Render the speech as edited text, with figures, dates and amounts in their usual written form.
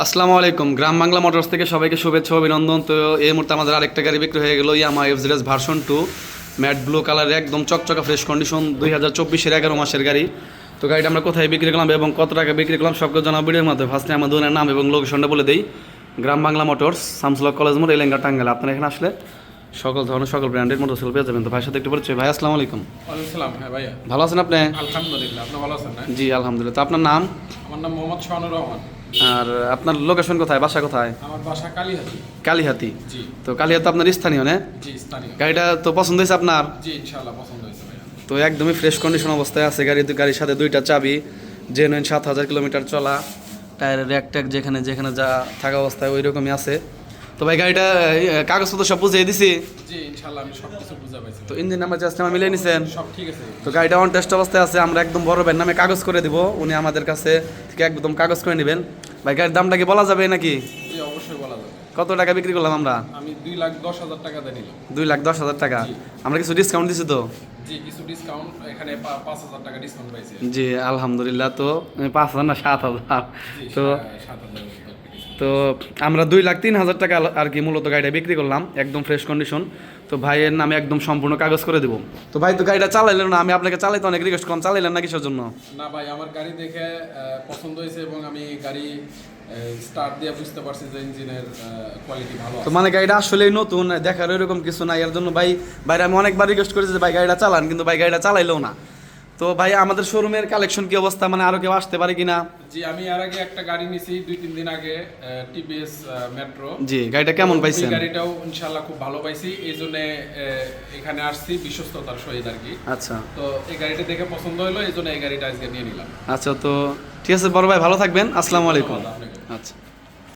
আসসালামু আলাইকুম। গ্রাম বাংলা মোটরস থেকে সবাইকে শুভেচ্ছা অভিনন্দন। তো এই মুহূর্তে আমাদের আরেকটা গাড়ি বিক্রি হয়ে গেল, ইয়ামা এফজেড ভার্সন 2 ম্যাট ব্লু কালারের একদম চকচকা ফ্রেশ কন্ডিশন 2024-এর 11 মাসের গাড়ি। তো গাড়িটা আমরা কোথায় বিক্রি করলাম এবং কত টাকা বিক্রি করলাম সবকে জানাবো ভিডিওর মধ্যে। ফার্স্টে আমার দোকানের নাম এবং লোকেশনটা বলে দিই। গ্রাম বাংলা মোটরস, শামসুল হক কলেজ মোড়, এলেঙ্গা, টাঙ্গাইল। আপনারা এখানে আসলে সকল ধরনের সকল ব্র্যান্ডের মোটরসাইকেল পেয়ে যাবেন। তো ভাইয়ের সাথে একটু পরিচয়। ভাই আসসালামু আলাইকুম। ওয়ালাইকুম সালাম। হ্যাঁ ভাইয়া, ভালো আছেন আপনি? আলহামদুলিল্লাহ। আপনি ভালো আছেন না? জি আলহামদুলিল্লাহ। তো আপনার নাম? আমার নাম মোহাম্মদ শাহানুর রহমান। আর আপনার লোকেশন কোথায়, বাসা কোথায়? আমার বাসা কালীহাতি। কালীহাতি। জি তো কালীহাতি আপনার স্থানীয় না? জি, স্থানীয়। গাড়িটা তো পছন্দ হয়েছে আপনার? জি ইনশাআল্লাহ পছন্দ হয়েছে ভাইয়া। তো একদমই ফ্রেশ কন্ডিশন অবস্থায় আছে গাড়ির সাথে দুইটা চাবি, জেনুইন 7000 কিলোমিটার চলা, টায়ারের র্যাক ট্যাক যেখানে যেখানে যা থাকা অবস্থায় ওই রকমই আছে। তো ভাই গাড়িটা কাগজপত্র সব বুঝিয়ে দিছি। জি ইনশাআল্লাহ আমি সব কিছু বুঝা পাইছি। তো ইঞ্জিন নাম্বার চার্জ নাম্বার মিলিয়ে নিছেন? সব ঠিক আছে। তো গাড়িটা অন টেস্ট অবস্থায় আছে। আমরা একদম বড় ভাইয়ের নামে কাগজ করে দিব, উনি আমাদের কাছে থেকে একদম কাগজ করে নেবেন। ভাই গাড়ির দামটা কি বলা যাবে নাকি? জি অবশ্যই বলা যাবে। কত টাকা বিক্রি করলাম আমরা? আমি 2,10,000 টাকা দিয়ে নিলাম। 2,10,000 টাকা। জি। আমরা কিছু ডিসকাউন্ট দিছি তো? জি কিছু ডিসকাউন্ট, এখানে 5,000 টাকা ডিসকাউন্ট পাইছি। জি আলহামদুলিল্লাহ। তো 5,000 না 7,000। জি তো 7,000। তো আমরা 2,03,000 টাকা আর কি মূলত গাড়িটা বিক্রি করলাম, একদম ফ্রেশ কন্ডিশন। তো ভাইয়ের নামে একদম সম্পূর্ণ কাগজ করে দেবো। তো ভাই তো গাড়িটা চালাইলেন না, আমি আপনাকে চালাইতে অনেক রিকোয়েস্ট করলাম, চালাইলেন না কিসের জন্য? না ভাই, আমার গাড়ি দেখে পছন্দ হয়েছে এবং আমি গাড়ি স্টার্ট দিয়ে বুঝতে পারছি যে ইঞ্জিনের কোয়ালিটি ভালো তো আছে। মানে গাড়িটা আসলেই নতুন, দেখার এরকম কিছু নাই, এর জন্য ভাইরা আমি অনেকবার রিকোয়েস্ট করেছি যে ভাই গাড়িটা চালান, কিন্তু ভাই গাড়িটা চালাইলেও না। তো ভাই আমাদের শোরুমের কালেকশন কি অবস্থা, মানে আরো কেউ আসতে পারে কিনা? জি আমি এর আগে একটা গাড়ি নিয়েছি 2-3 দিন আগে, টিভিএস মেট্রো। জি গাড়িটা কেমন পাইছেন? গাড়িটাও ইনশাআল্লাহ খুব ভালো পাইছি, এই জন্য এখানে আসছি বিশ্বস্ততার সহিত আর কি। আচ্ছা তো এই গাড়িটা দেখে পছন্দ হলো, এই জন্য এই গাড়িটা আজকে নিয়ে নিলাম। আচ্ছা। তো ঠিক আছে বড় ভাই, ভালো থাকবেন। আসসালামু আলাইকুম। ধন্যবাদ আপনাকে। আচ্ছা।